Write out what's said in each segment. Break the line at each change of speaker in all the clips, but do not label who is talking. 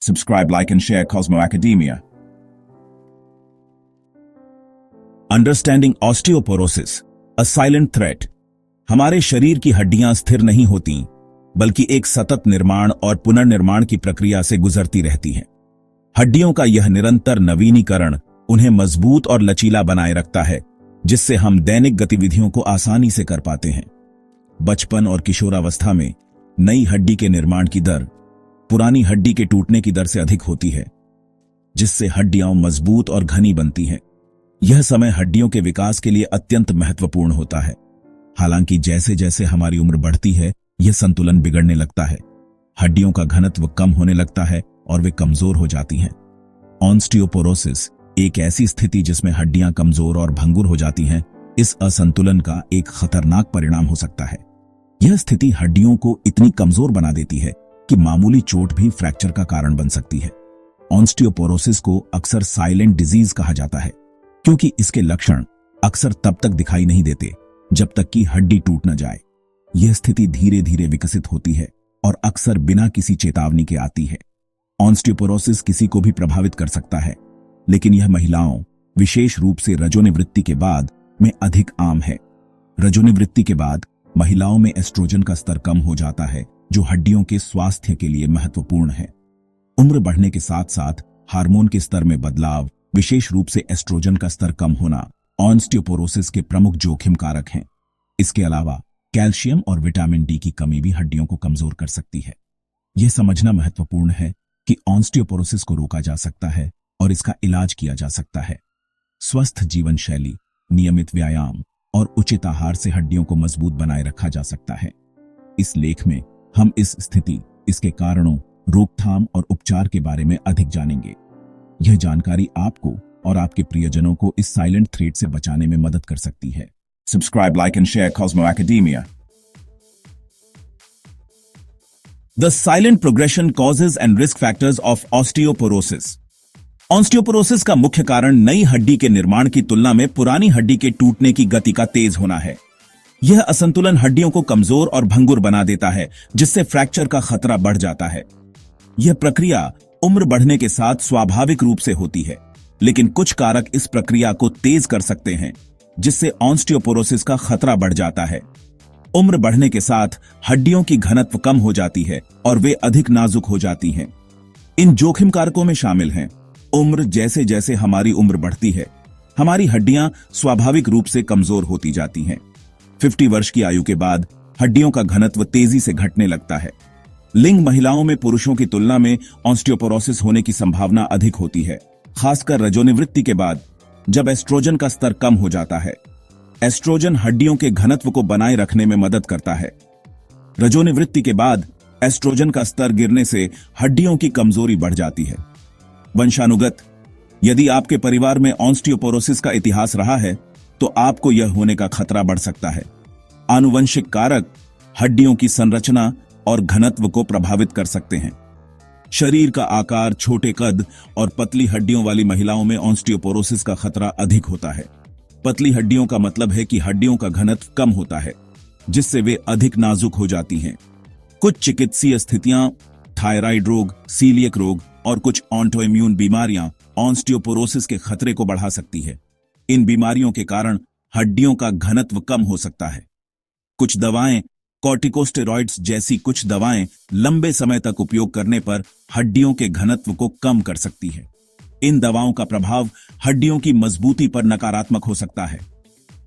Subscribe, like, and share Cosmo Academia. Understanding osteoporosis, a silent threat. हमारे शरीर की हड्डियां स्थिर नहीं होती, बल्कि एक सतत निर्माण और पुनर्निर्माण की प्रक्रिया से गुजरती रहती हैं। हड्डियों का यह निरंतर नवीनीकरण उन्हें मजबूत और लचीला बनाए रखता है, जिससे हम दैनिक गतिविधियों को आसानी से कर पाते हैं। बचपन और किशोरावस्था में नई हड्डी के निर्माण की दर पुरानी हड्डी के टूटने की दर से अधिक होती है, जिससे हड्डियां मजबूत और घनी बनती हैं। यह समय हड्डियों के विकास के लिए अत्यंत महत्वपूर्ण होता है। हालांकि जैसे जैसे हमारी उम्र बढ़ती है, यह संतुलन बिगड़ने लगता है। हड्डियों का घनत्व कम होने लगता है और वे कमजोर हो जाती हैं। ऑस्टियोपोरोसिस एक ऐसी स्थिति जिसमें हड्डियां कमजोर और भंगुर हो जाती हैं, इस असंतुलन का एक खतरनाक परिणाम हो सकता है। यह स्थिति हड्डियों को इतनी कमजोर बना देती है कि मामूली चोट भी फ्रैक्चर का कारण बन सकती है। ऑस्टियोपोरोसिस को अक्सर साइलेंट डिजीज कहा जाता है, क्योंकि इसके लक्षण अक्सर तब तक दिखाई नहीं देते जब तक कि हड्डी टूट न जाए। यह स्थिति धीरे धीरे विकसित होती है और अक्सर बिना किसी चेतावनी के आती है। ऑस्टियोपोरोसिस किसी को भी प्रभावित कर सकता है, लेकिन यह महिलाओं, विशेष रूप से रजोनिवृत्ति के बाद, में अधिक आम है। रजोनिवृत्ति के बाद महिलाओं में एस्ट्रोजन का स्तर कम हो जाता है, जो हड्डियों के स्वास्थ्य के लिए महत्वपूर्ण है। उम्र बढ़ने के साथ साथ हार्मोन के स्तर में बदलाव, विशेष रूप से एस्ट्रोजन का स्तर कम होना, ऑस्टियोपोरोसिस के प्रमुख जोखिम कारक हैं। इसके अलावा कैल्शियम और विटामिन डी की कमी भी हड्डियों को कमजोर कर सकती है। यह समझना महत्वपूर्ण है कि ऑस्टियोपोरोसिस को रोका जा सकता है और इसका इलाज किया जा सकता है। स्वस्थ जीवन शैली, नियमित व्यायाम और उचित आहार से हड्डियों को मजबूत बनाए रखा जा सकता है। इस लेख में हम इस स्थिति, इसके कारणों, रोकथाम और उपचार के बारे में अधिक जानेंगे। यह जानकारी आपको और आपके प्रियजनों को इस साइलेंट थ्रेट से बचाने में मदद कर सकती है।
Subscribe, like, and share Cosmo Academia.
The silent progression causes and risk factors of osteoporosis. Osteoporosis का मुख्य कारण नई हड्डी के निर्माण की तुलना में पुरानी हड्डी के टूटने की गति का तेज होना है। यह असंतुलन हड्डियों को कमजोर और भंगुर बना देता है, जिससे फ्रैक्चर का खतरा बढ़ जाता है। यह प्रक्रिया उम्र बढ़ने के साथ स्वाभाविक रूप से होती है, लेकिन कुछ कारक इस प्रक्रिया को तेज कर सकते हैं, जिससे ऑस्टियोपोरोसिस का खतरा बढ़ जाता है। उम्र बढ़ने के साथ हड्डियों की घनत्व कम हो जाती है और वे अधिक नाजुक हो जाती हैं। इन जोखिम कारकों में शामिल हैं उम्र। जैसे जैसे हमारी उम्र बढ़ती है, हमारी हड्डियां स्वाभाविक रूप से कमजोर होती जाती हैं। 50 वर्ष की आयु के बाद हड्डियों का घनत्व तेजी से घटने लगता है। लिंग महिलाओं में पुरुषों की तुलना में ऑस्टियोपोरोसिस होने की संभावना अधिक होती है, खासकर रजोनिवृत्ति के बाद, जब एस्ट्रोजन का स्तर कम हो जाता है। एस्ट्रोजन हड्डियों के घनत्व को बनाए रखने में मदद करता है। रजोनिवृत्ति के बाद एस्ट्रोजन का स्तर गिरने से हड्डियों की कमजोरी बढ़ जाती है। वंशानुगत, यदि आपके परिवार में ऑस्टियोपोरोसिस का इतिहास रहा है, तो आपको यह होने का खतरा बढ़ सकता है। आनुवंशिक कारक हड्डियों की संरचना और घनत्व को प्रभावित कर सकते हैं। शरीर का आकार, छोटे कद और पतली हड्डियों वाली महिलाओं में ऑस्टियोपोरोसिस का खतरा अधिक होता है। पतली हड्डियों का मतलब है कि हड्डियों का घनत्व कम होता है, जिससे वे अधिक नाजुक हो जाती हैं। कुछ चिकित्सीय स्थितियां, थायराइड रोग, सीलियक रोग और कुछ ऑटोइम्यून बीमारियां ऑस्टियोपोरोसिस के खतरे को बढ़ा सकती है। इन बीमारियों के कारण हड्डियों का घनत्व कम हो सकता है। कुछ दवाएं, कॉर्टिकोस्टेरॉइड्स जैसी कुछ दवाएं लंबे समय तक उपयोग करने पर हड्डियों के घनत्व को कम कर सकती है। इन दवाओं का प्रभाव हड्डियों की मजबूती पर नकारात्मक हो सकता है।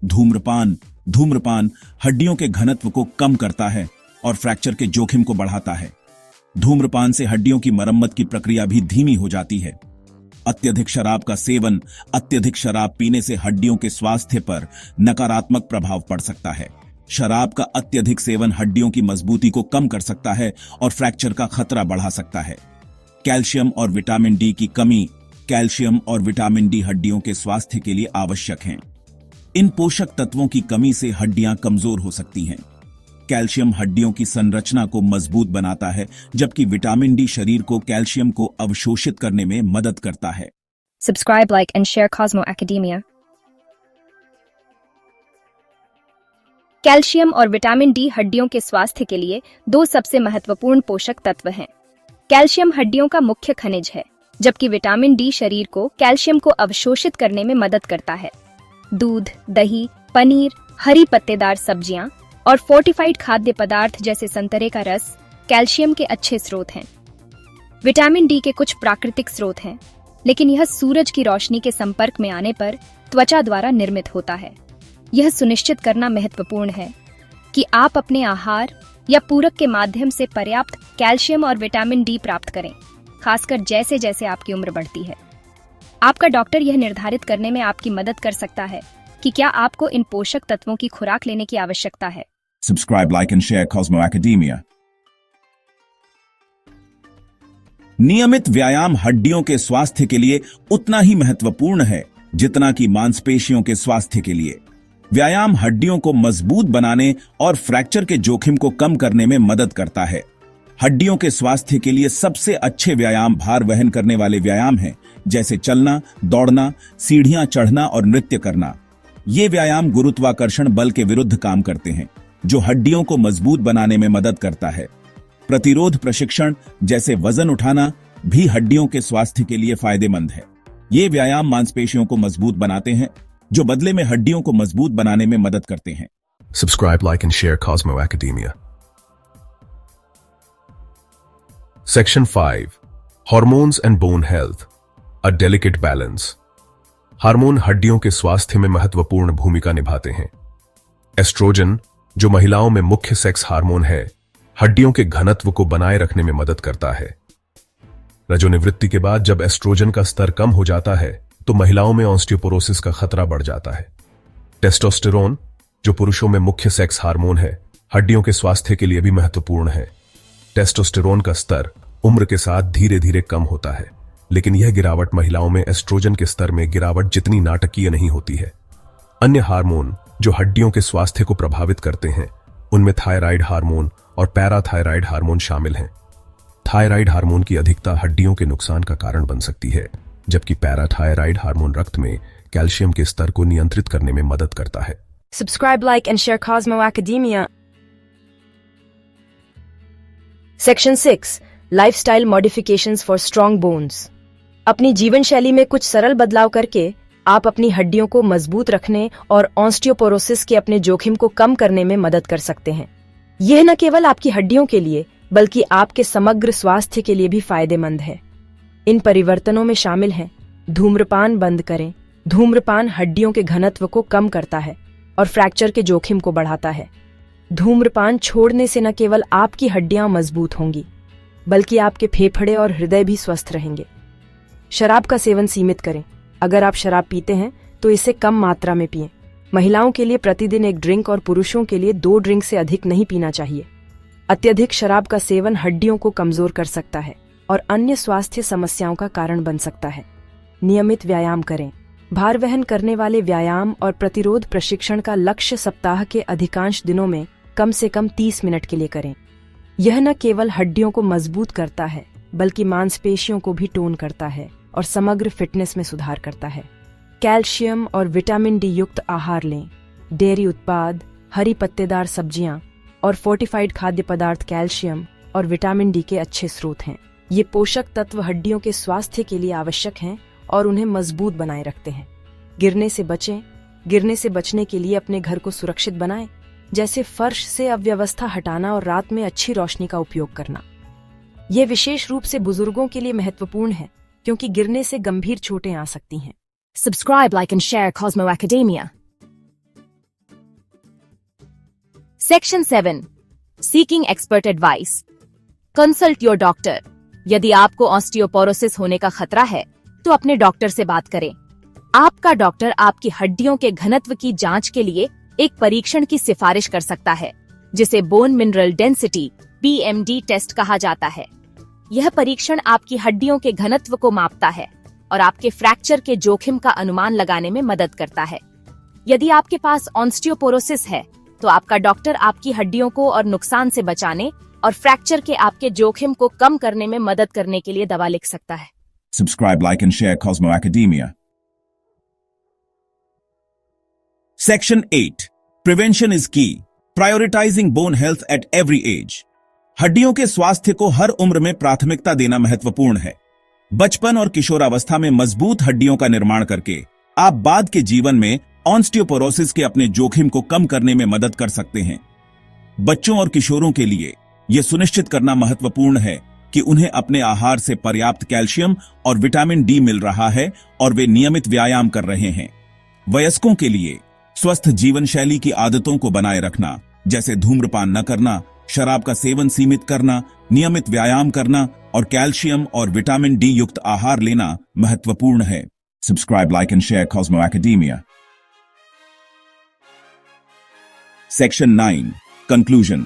धूम्रपान हड्डियों के घनत्व को कम करता है और फ्रैक्चर के जोखिम को बढ़ाता है। धूम्रपान से हड्डियों की मरम्मत की प्रक्रिया भी धीमी हो जाती है। अत्यधिक शराब का सेवन, अत्यधिक शराब पीने से हड्डियों के स्वास्थ्य पर नकारात्मक प्रभाव पड़ सकता है। शराब का अत्यधिक सेवन हड्डियों की मजबूती को कम कर सकता है और फ्रैक्चर का खतरा बढ़ा सकता है। कैल्शियम और विटामिन डी की कमी, कैल्शियम और विटामिन डी हड्डियों के स्वास्थ्य के लिए आवश्यक हैं। इन पोषक तत्वों की कमी से हड्डियां कमजोर हो सकती हैं। कैल्शियम हड्डियों की संरचना को मजबूत बनाता है, जबकि विटामिन डी शरीर को कैल्शियम को अवशोषित करने में मदद करता है।
Subscribe, like, and share Cosmo Academia. Calcium और विटामिन डी हड्डियों के स्वास्थ्य के लिए दो सबसे महत्वपूर्ण पोषक तत्व हैं। कैल्शियम हड्डियों का मुख्य खनिज है, जबकि विटामिन डी शरीर को कैल्शियम को अवशोषित करने में मदद करता है। दूध, दही, पनीर, हरी पत्तेदार सब्जियां और फोर्टिफाइड खाद्य पदार्थ जैसे संतरे का रस कैल्शियम के अच्छे स्रोत हैं। विटामिन डी के कुछ प्राकृतिक स्रोत हैं, लेकिन यह सूरज की रोशनी के संपर्क में आने पर त्वचा द्वारा निर्मित होता है। यह सुनिश्चित करना महत्वपूर्ण है कि आप अपने आहार या पूरक के माध्यम से पर्याप्त कैल्शियम और विटामिन डी प्राप्त करें, खासकर जैसे जैसे आपकी उम्र बढ़ती है। आपका डॉक्टर यह निर्धारित करने में आपकी मदद कर सकता है कि क्या आपको इन पोषक तत्वों की खुराक लेने की आवश्यकता है।
Subscribe, like, and share Cosmo Academia.
नियमित व्यायाम हड्डियों के स्वास्थ्य के लिए उतना ही महत्वपूर्ण है जितना कि मांसपेशियों के स्वास्थ्य के लिए। व्यायाम हड्डियों को मजबूत बनाने और फ्रैक्चर के जोखिम को कम करने में मदद करता है। हड्डियों के स्वास्थ्य के लिए सबसे अच्छे व्यायाम भार वहन करने वाले व्यायाम हैं, जैसे चलना, दौड़ना, सीढ़ियां चढ़ना और नृत्य करना। ये व्यायाम गुरुत्वाकर्षण बल के विरुद्ध काम करते हैं, जो हड्डियों को मजबूत बनाने में मदद करता है। प्रतिरोध प्रशिक्षण जैसे वजन उठाना भी हड्डियों के स्वास्थ्य के लिए फायदेमंद है। ये व्यायाम मांसपेशियों को मजबूत बनाते हैं, जो बदले में हड्डियों को मजबूत बनाने में मदद करते हैं।
Subscribe, like, and share Cosmo Academia. Section 5. Hormones and Bone Health. A Delicate Balance. Hormone हड्डियों के स्वास्थ्य में महत्वपूर्ण भूमिका निभाते हैं। एस्ट्रोजन, जो महिलाओं में मुख्य सेक्स हार्मोन है, हड्डियों के घनत्व को बनाए रखने में मदद करता है। रजोनिवृत्ति के बाद जब एस्ट्रोजन का स्तर कम हो जाता है तो महिलाओं में ऑस्टियोपोरोसिस का खतरा बढ़ जाता है। टेस्टोस्टेरोन, जो पुरुषों में मुख्य सेक्स हार्मोन है, हड्डियों के स्वास्थ्य के लिए भी महत्वपूर्ण है। टेस्टोस्टेरोन का स्तर उम्र के साथ धीरे धीरे कम होता है, लेकिन यह गिरावट महिलाओं में एस्ट्रोजन के स्तर में गिरावट जितनी नाटकीय नहीं होती है। अन्य हार्मोन जो हड्डियों के स्वास्थ्य को प्रभावित करते हैं, उनमें थायराइड हार्मोन और पैराथायराइड हार्मोन शामिल हैं। थायराइड हार्मोन की अधिकता हड्डियों के नुकसान का कारण बन सकती है, जबकि पैराथायराइड हार्मोन रक्त में कैल्शियम के स्तर को नियंत्रित करने में मदद करता है।
Subscribe, like, and share Cosmo Academia. Section 6. Lifestyle Modifications for Strong Bones. अपनी जीवन शैली में कुछ सरल बदलाव करके आप अपनी हड्डियों को मजबूत रखने और ऑस्टियोपोरोसिस के अपने जोखिम को कम करने में मदद कर सकते हैं। यह न केवल आपकी हड्डियों के लिए बल्कि आपके समग्र स्वास्थ्य के लिए भी फायदेमंद है। इन परिवर्तनों में शामिल हैं: धूम्रपान बंद करें। धूम्रपान हड्डियों के घनत्व को कम करता है और फ्रैक्चर के जोखिम को बढ़ाता है। धूम्रपान छोड़ने से न केवल आपकी हड्डियां मजबूत होंगी, बल्कि आपके फेफड़े और हृदय भी स्वस्थ रहेंगे। शराब का सेवन सीमित करें। अगर आप शराब पीते हैं तो इसे कम मात्रा में पिएं। महिलाओं के लिए प्रतिदिन 1 ड्रिंक और पुरुषों के लिए 2 ड्रिंक से अधिक नहीं पीना चाहिए। अत्यधिक शराब का सेवन हड्डियों को कमजोर कर सकता है और अन्य स्वास्थ्य समस्याओं का कारण बन सकता है। नियमित व्यायाम करें। भार वहन करने वाले व्यायाम और प्रतिरोध प्रशिक्षण का लक्ष्य सप्ताह के अधिकांश दिनों में कम से कम 30 मिनट के लिए करें। यह न केवल हड्डियों को मजबूत करता है, बल्कि मांसपेशियों को भी टोन करता है और समग्र फिटनेस में सुधार करता है। कैल्शियम और विटामिन डी युक्त आहार लें। डेयरी उत्पाद, हरी पत्तेदार सब्जियां और फोर्टिफाइड खाद्य पदार्थ कैल्शियम और विटामिन डी के अच्छे स्रोत हैं। ये पोषक तत्व हड्डियों के स्वास्थ्य के लिए आवश्यक हैं और उन्हें मजबूत बनाए रखते हैं। गिरने से बचें। गिरने से बचने के लिए अपने घर को सुरक्षित बनाएं, जैसे फर्श से अव्यवस्था हटाना और रात में अच्छी रोशनी का उपयोग करना। यह विशेष रूप से बुजुर्गों के लिए महत्वपूर्ण है, क्योंकि गिरने से गंभीर चोटें आ सकती हैं।
Subscribe, like, and share Cosmo Academia. Section 7. Seeking Expert Advice. Consult your doctor. यदि आपको ऑस्टियोपोरोसिस होने का खतरा है, तो अपने डॉक्टर से बात करें। आपका डॉक्टर आपकी हड्डियों के घनत्व की जांच के लिए एक परीक्षण की सिफारिश कर सकता है, जिसे bone mineral density (BMD) test कहा जाता है। यह परीक्षण आपकी हड्डियों के घनत्व को मापता है और आपके फ्रैक्चर के जोखिम का अनुमान लगाने में मदद करता है। यदि आपके पास ऑस्टियोपोरोसिस है, तो आपका डॉक्टर आपकी हड्डियों को और नुकसान से बचाने और फ्रैक्चर के आपके जोखिम को कम करने में मदद करने के लिए दवा लिख सकता है।
Subscribe, like, and share Cosmo Academia.
Section 8. Prevention is key. Prioritizing bone health at every age. हड्डियों के स्वास्थ्य को हर उम्र में प्राथमिकता देना महत्वपूर्ण है। बचपन और किशोरावस्था में मजबूत हड्डियों का निर्माण करके आप बाद के जीवन में ऑस्टियोपोरोसिस के अपने जोखिम को कम करने में मदद कर सकते हैं। बच्चों और किशोरों के लिए यह सुनिश्चित करना महत्वपूर्ण है कि उन्हें अपने आहार से पर्याप्त कैल्शियम और विटामिन डी मिल रहा है और वे नियमित व्यायाम कर रहे हैं। वयस्कों के लिए स्वस्थ जीवन शैली की आदतों को बनाए रखना, जैसे धूम्रपान न करना, शराब का सेवन सीमित करना, नियमित व्यायाम करना और कैल्शियम और विटामिन डी युक्त आहार लेना महत्वपूर्ण है।
Subscribe, like, and share Cosmo Academia.
Section 9 conclusion.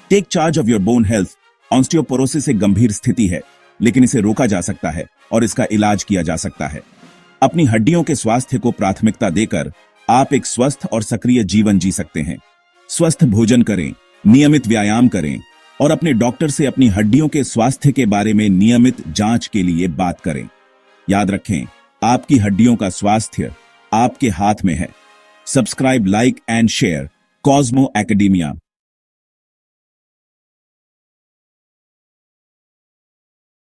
Take charge of your bone health. Osteoporosis एक गंभीर स्थिति है, लेकिन इसे रोका जा सकता है और इसका इलाज किया जा सकता है। अपनी हड्डियों के स्वास्थ्य को प्राथमिकता देकर आप एक स्वस्थ और सक्रिय जीवन जी सकते हैं। स्वस्थ भोजन करें, नियमित व्यायाम करें और अपने डॉक्टर से अपनी हड्डियों के स्वास्थ्य के बारे में नियमित जांच के लिए बात करें। याद रखें, आपकी हड्डियों का स्वास्थ्य आपके हाथ में है। Subscribe, like and share Cosmo academia.